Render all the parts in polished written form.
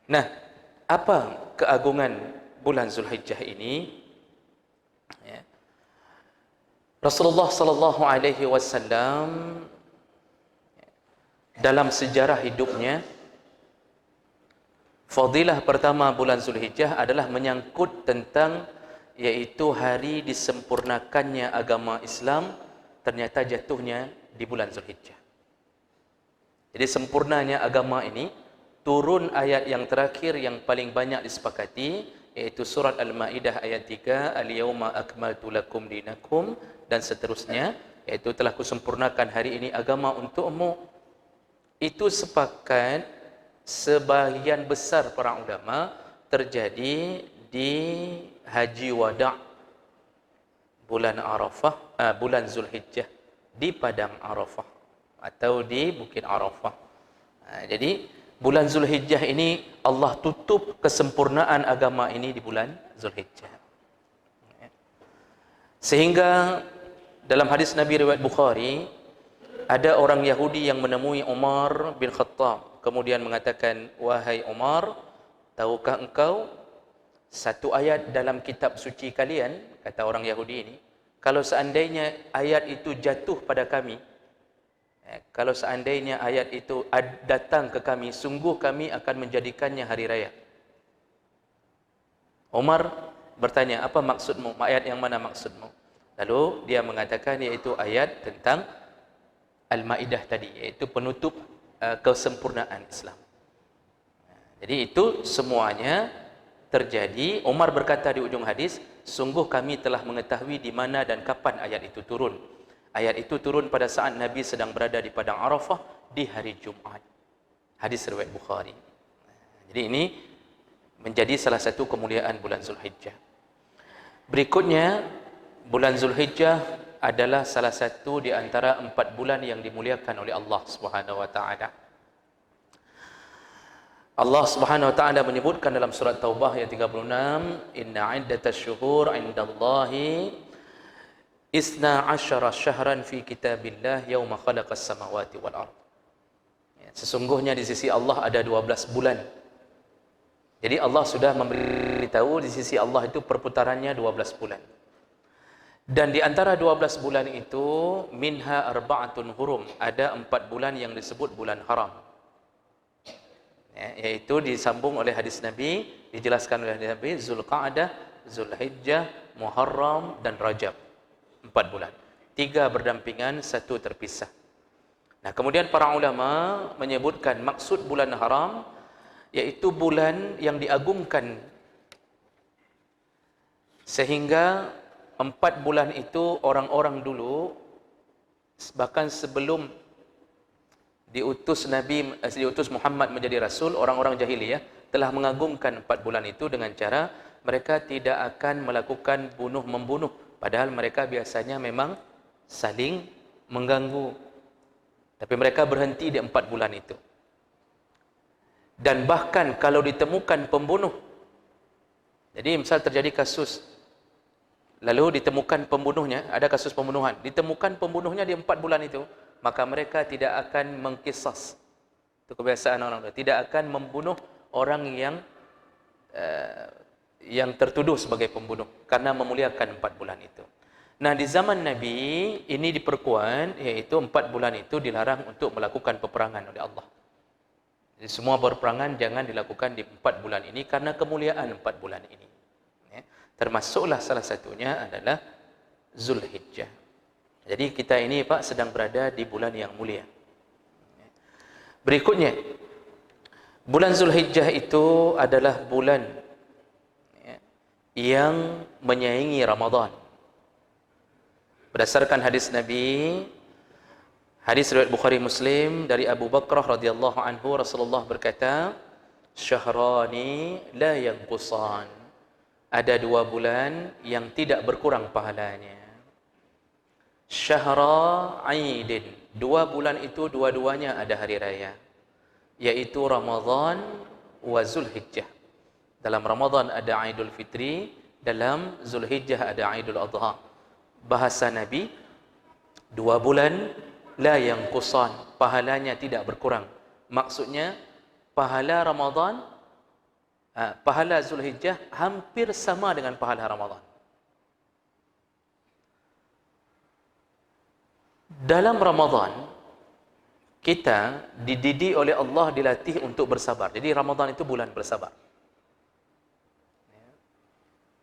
Nah, apa keagungan bulan Zulhijjah ini? Ya. Rasulullah sallallahu alaihi wasallam dalam sejarah hidupnya, fadilah pertama bulan Zulhijjah adalah menyangkut tentang yaitu hari disempurnakannya agama Islam, ternyata jatuhnya di bulan Zulhijjah. Jadi sempurnanya agama ini, turun ayat yang terakhir yang paling banyak disepakati, yaitu surat Al-Ma'idah ayat 3, Al-yawma akmaltu lakum dinakum, dan seterusnya, yaitu telah kusempurnakan hari ini agama untukmu. Itu sepakat sebahagian besar para ulama terjadi di Haji Wada' bulan Arafah, bulan Zulhijjah, di Padang Arafah atau di Bukit Arafah. Jadi bulan Zulhijjah ini Allah tutup kesempurnaan agama ini di bulan Zulhijjah. Sehingga dalam hadis Nabi riwayat Bukhari, ada orang Yahudi yang menemui Umar bin Khattab, kemudian mengatakan, "Wahai Umar, tahukah engkau satu ayat dalam kitab suci kalian," kata orang Yahudi ini, "kalau seandainya ayat itu jatuh pada kami, kalau seandainya ayat itu datang ke kami, sungguh kami akan menjadikannya hari raya." Umar bertanya, "Apa maksudmu? Ayat yang mana maksudmu?" Lalu dia mengatakan, yaitu ayat tentang Al-Ma'idah tadi, yaitu penutup kesempurnaan Islam. Jadi itu semuanya terjadi. Umar berkata di ujung hadis, "Sungguh kami telah mengetahui di mana dan kapan ayat itu turun." Ayat itu turun pada saat Nabi sedang berada di Padang Arafah di hari Jumaat. Hadis riwayat Bukhari. Jadi ini menjadi salah satu kemuliaan bulan Zulhijjah. Berikutnya, bulan Zulhijjah adalah salah satu di antara 4 bulan yang dimuliakan oleh Allah Subhanahu wa taala. Allah Subhanahu wa taala menyebutkan dalam surat Taubah ayat 36, "Inna 'iddatasy syuhur 'indallahi 12 syahran fi kitabillah yauma khalaqas samawati wal ard." Sesungguhnya di sisi Allah ada 12 bulan. Jadi Allah sudah memberitahu di sisi Allah itu perputarannya 12 bulan. Dan di antara 12 bulan itu, minha arba'atun hurum, ada 4 bulan yang disebut bulan haram. Yaitu disambung oleh hadis Nabi, dijelaskan oleh Nabi, Zulqa'dah, Zulhijjah, Muharram, dan Rajab. 4 bulan. 3 berdampingan, 1 terpisah. Nah, kemudian para ulama menyebutkan maksud bulan haram, yaitu bulan yang diagungkan. Sehingga 4 bulan itu orang-orang dulu, bahkan sebelum diutus Muhammad menjadi Rasul, orang-orang jahiliyah telah mengagungkan 4 bulan itu dengan cara mereka tidak akan melakukan bunuh-membunuh. Padahal mereka biasanya memang saling mengganggu. Tapi mereka berhenti di 4 bulan itu. Dan bahkan kalau ditemukan pembunuh, jadi misal terjadi kasus, lalu ditemukan pembunuhnya, ada kasus pembunuhan, ditemukan pembunuhnya di 4 bulan itu, maka mereka tidak akan mengkisas. Itu kebiasaan orang, tidak akan membunuh orang yang tertuduh sebagai pembunuh, karena memuliakan 4 bulan itu. Nah, di zaman Nabi ini diperkuat, yaitu 4 bulan itu dilarang untuk melakukan peperangan oleh Allah. Jadi semua berperangan jangan dilakukan di 4 bulan ini karena kemuliaan 4 bulan ini. Termasuklah salah satunya adalah Zulhijjah. Jadi kita ini Pak sedang berada di bulan yang mulia. Berikutnya, bulan Zulhijjah itu adalah bulan yang menyaingi Ramadan. Berdasarkan hadis Nabi, hadis riwayat Bukhari Muslim dari Abu Bakrah radhiyallahu anhu, Rasulullah berkata, "Syahrani la yanqusan." Ada 2 bulan yang tidak berkurang pahalanya. Syahra Aidin, 2 bulan itu dua-duanya ada hari raya, yaitu Ramadan wa Zulhijjah. Dalam Ramadan ada Aidul Fitri, dalam Zulhijjah ada Aidul Adha. Bahasa Nabi, 2 bulan la yanqusan, pahalanya tidak berkurang. Maksudnya pahala Ramadan pahala Zulhijjah hampir sama dengan pahala Ramadan. Dalam Ramadan, kita dididik oleh Allah, dilatih untuk bersabar. Jadi Ramadan itu bulan bersabar.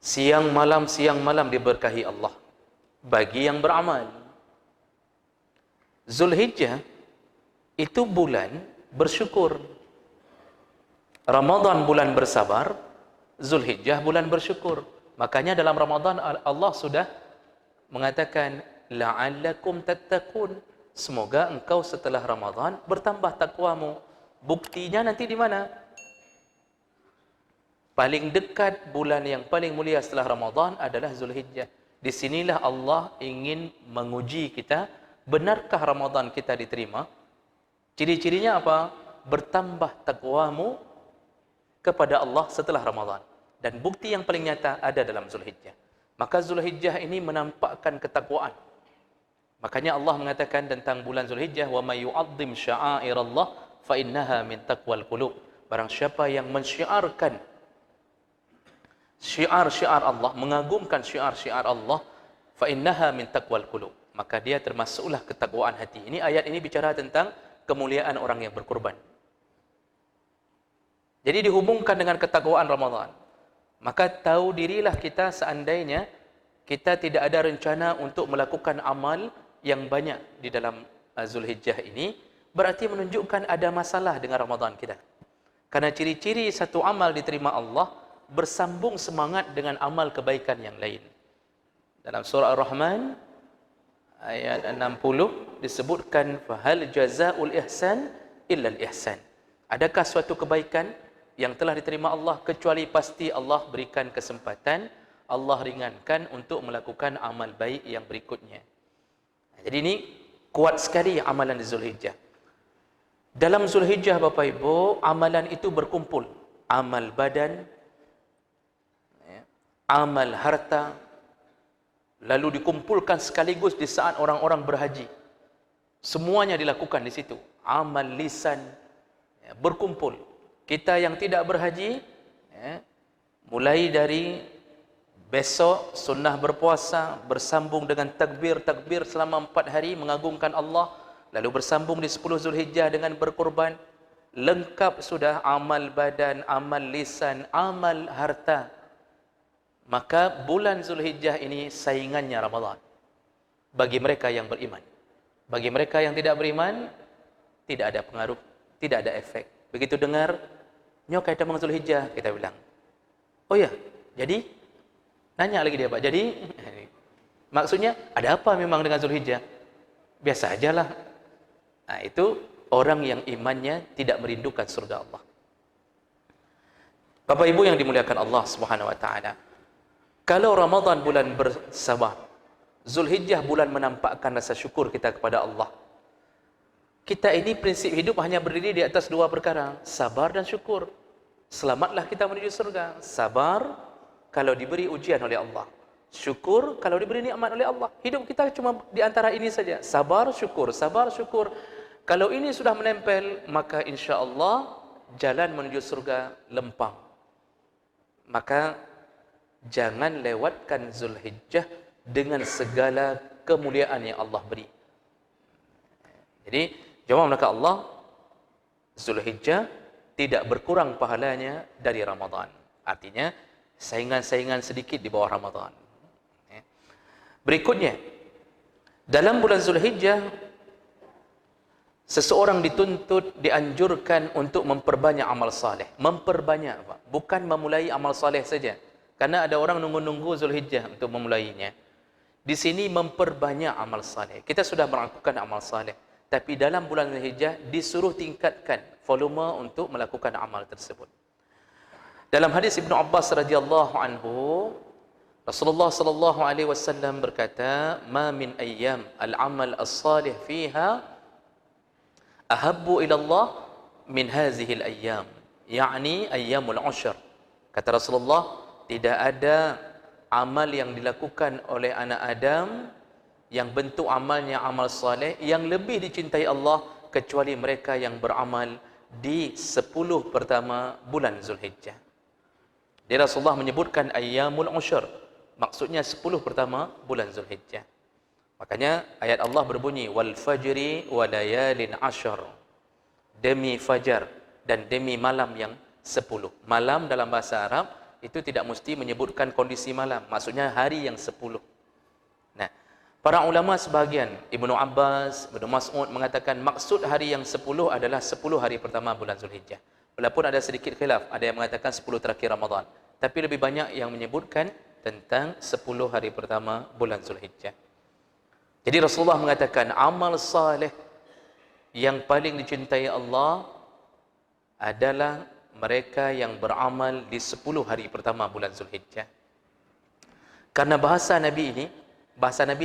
Siang malam diberkahi Allah bagi yang beramal. Zulhijjah itu bulan bersyukur. Ramadan bulan bersabar, Zulhijjah bulan bersyukur. Makanya dalam Ramadan Allah sudah mengatakan la'allakum tattaqun. Semoga engkau setelah Ramadan bertambah takwamu. Buktinya nanti di mana? Paling dekat bulan yang paling mulia setelah Ramadan adalah Zulhijjah. Di sinilah Allah ingin menguji kita, benarkah Ramadan kita diterima? Ciri-cirinya apa? Bertambah takwamu kepada Allah setelah Ramadan. Dan bukti yang paling nyata ada dalam Zulhijjah. Maka Zulhijjah ini menampakkan ketakwaan. Makanya Allah mengatakan tentang bulan Zulhijjah, wa may yu'azzim sya'airallah fa innaha min taqwal qulub. Barang siapa yang mensyiarkan syiar-syiar Allah, mengagumkan syiar-syiar Allah, fa innaha min taqwal qulub, maka dia termasuklah ketakwaan hati. Ini ayat ini bicara tentang kemuliaan orang yang berkorban. Jadi dihubungkan dengan ketakwaan Ramadan. Maka tahu dirilah kita seandainya kita tidak ada rencana untuk melakukan amal yang banyak di dalam Zulhijjah ini, berarti menunjukkan ada masalah dengan Ramadan kita. Karena ciri-ciri satu amal diterima Allah bersambung semangat dengan amal kebaikan yang lain. Dalam surah Ar-Rahman ayat 60 disebutkan fahal jazaa'ul ihsan illa al-ihsan. Adakah suatu kebaikan yang telah diterima Allah kecuali pasti Allah berikan kesempatan, Allah ringankan untuk melakukan amal baik yang berikutnya. Jadi ini kuat sekali amalan di Zulhijjah. Dalam Zulhijjah Bapak Ibu, amalan itu berkumpul. Amal badan, amal harta, lalu dikumpulkan sekaligus di saat orang-orang berhaji. Semuanya dilakukan di situ. Amal lisan berkumpul. Kita yang tidak berhaji, mulai dari besok sunnah berpuasa, bersambung dengan takbir selama 4 hari mengagungkan Allah, lalu bersambung di 10 Zulhijjah dengan berkorban. Lengkap sudah amal badan, amal lisan, amal harta. Maka bulan Zulhijjah ini saingannya Ramadan bagi mereka yang beriman. Bagi mereka yang tidak beriman, tidak ada pengaruh, tidak ada efek. Begitu dengar nyok kaitan dengan Zulhijjah, kita bilang, oh ya, jadi nanya lagi dia, Pak, jadi maksudnya ada apa memang dengan Zulhijjah? Biasa ajalah. Nah, itu orang yang imannya tidak merindukan surga Allah. Bapak Ibu yang dimuliakan Allah Subhanahu wa taala. Kalau Ramadan bulan bersabar, Zulhijjah bulan menampakkan rasa syukur kita kepada Allah. Kita ini prinsip hidup hanya berdiri di atas 2 perkara, sabar dan syukur. Selamatlah kita menuju surga. Sabar kalau diberi ujian oleh Allah. Syukur kalau diberi nikmat oleh Allah. Hidup kita cuma di antara ini saja. Sabar, syukur, sabar, syukur. Kalau ini sudah menempel, maka insya Allah jalan menuju surga lempang. Maka jangan lewatkan Zulhijjah dengan segala kemuliaan yang Allah beri. Jadi, jemaah maka Allah, Zulhijjah tidak berkurang pahalanya dari Ramadan. Artinya, saingan-saingan sedikit di bawah Ramadan. Berikutnya, dalam bulan Zulhijjah, seseorang dituntut, dianjurkan untuk memperbanyak amal saleh. Memperbanyak, Pak. Bukan memulai amal saleh saja. Karena ada orang nunggu-nunggu Zulhijjah untuk memulainya. Di sini memperbanyak amal saleh. Kita sudah melakukan amal saleh. Tapi dalam bulan Zulhijjah disuruh tingkatkan volume untuk melakukan amal tersebut. Dalam hadis Ibnu Abbas radhiyallahu anhu, Rasulullah sallallahu alaihi wasallam berkata, "Ma min ayyam al-amal as-salih fiha ahabbu ila Allah min hadhihi al-ayyam." Yani ayyamul ushr. Kata Rasulullah, tidak ada amal yang dilakukan oleh anak Adam yang bentuk amalnya amal saleh yang lebih dicintai Allah kecuali mereka yang beramal di 10 pertama bulan Zulhijjah. Dia Rasulullah menyebutkan ayyamul usyur. Maksudnya 10 pertama bulan Zulhijjah. Makanya ayat Allah berbunyi wal fajri wa layalin asyr. Demi fajar dan demi malam yang 10. Malam dalam bahasa Arab itu tidak mesti menyebutkan kondisi malam. Maksudnya hari yang 10. Nah, para ulama sebahagian, Ibnu Abbas, Ibnu Mas'ud mengatakan maksud hari yang 10 adalah 10 hari pertama bulan Zulhijjah. Walaupun ada sedikit khilaf, ada yang mengatakan 10 terakhir Ramadan. Tapi lebih banyak yang menyebutkan tentang 10 hari pertama bulan Zulhijjah. Jadi Rasulullah mengatakan amal saleh yang paling dicintai Allah adalah mereka yang beramal di 10 hari pertama bulan Zulhijjah. Karena bahasa Nabi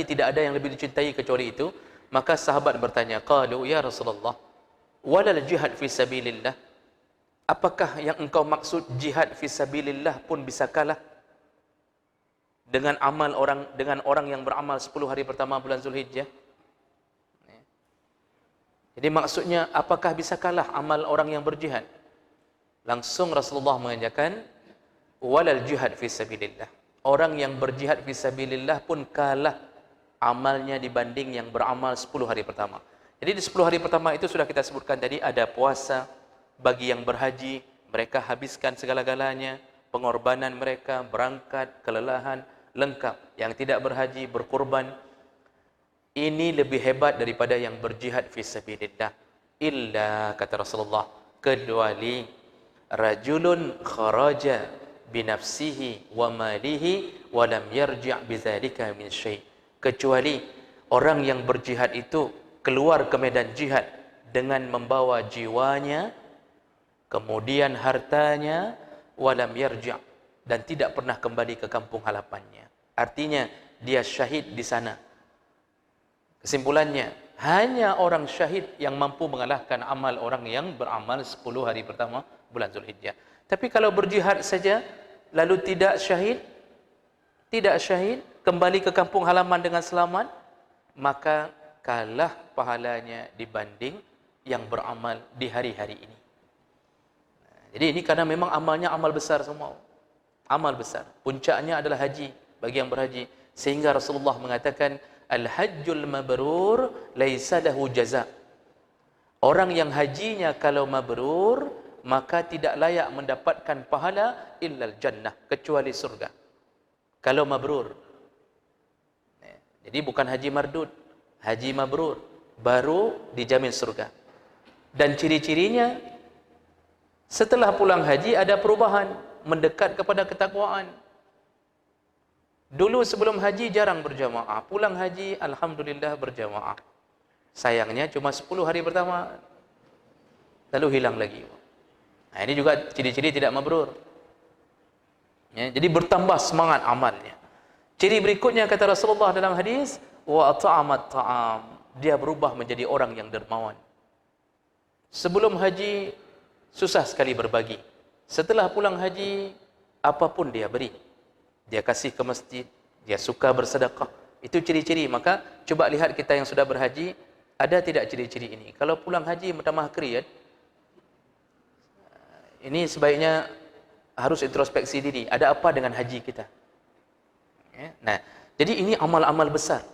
tidak ada yang lebih dicintai kecuali itu, maka sahabat bertanya, qalu ya Rasulullah, walal jihad fi sabilillah? Apakah yang engkau maksud jihad fi sabilillah pun bisa kalah dengan orang yang beramal 10 hari pertama bulan Zulhijjah? Jadi maksudnya apakah bisa kalah amal orang yang berjihad? Langsung Rasulullah mengajarkan walal jihad fi sabilillah. Orang yang berjihad fi sabilillah pun kalah amalnya dibanding yang beramal 10 hari pertama. Jadi di 10 hari pertama itu sudah kita sebutkan tadi, ada puasa. Bagi yang berhaji, mereka habiskan segala-galanya, pengorbanan mereka, berangkat, kelelahan, lengkap. Yang tidak berhaji, berkorban. Ini lebih hebat daripada yang berjihad fi sabilillah. Illa, kata Rasulullah, kecuali rajulun kharaja binafsihi wa malihi wa lam yarji' bidzalika min syai'. Kecuali orang yang berjihad itu keluar ke medan jihad dengan membawa jiwanya, kemudian hartanya, walam yarji', dan tidak pernah kembali ke kampung halamannya. Artinya dia syahid di sana. Kesimpulannya, hanya orang syahid yang mampu mengalahkan amal orang yang beramal 10 hari pertama bulan Zulhijjah. Tapi kalau berjihad saja lalu tidak syahid, kembali ke kampung halaman dengan selamat, maka kalah pahalanya dibanding yang beramal di hari-hari ini. Jadi ini karena memang amalnya amal besar semua. Amal besar. Puncaknya adalah haji bagi yang berhaji. Sehingga Rasulullah mengatakan al-hajjul mabrur laisa lahu jaza. Orang yang hajinya kalau mabrur, maka tidak layak mendapatkan pahala illal jannah, kecuali surga. Kalau mabrur. Jadi bukan haji mardud, haji mabrur, baru dijamin surga. Dan ciri-cirinya, setelah pulang haji ada perubahan, mendekat kepada ketakwaan. Dulu sebelum haji jarang berjamaah, pulang haji alhamdulillah berjamaah. Sayangnya cuma 10 hari pertama, lalu hilang lagi. Nah, ini juga ciri-ciri tidak mabrur. Ya, jadi bertambah semangat amalnya. Ciri berikutnya kata Rasulullah dalam hadis, wa at'amat ta'am, dia berubah menjadi orang yang dermawan. Sebelum haji susah sekali berbagi. Setelah pulang haji, apapun dia beri. Dia kasih ke masjid, dia suka bersedekah. Itu ciri-ciri. Maka coba lihat kita yang sudah berhaji, ada tidak ciri-ciri ini? Kalau pulang haji pertama kali, ini sebaiknya harus introspeksi diri. Ada apa dengan haji kita? Nah, jadi ini amal-amal besar.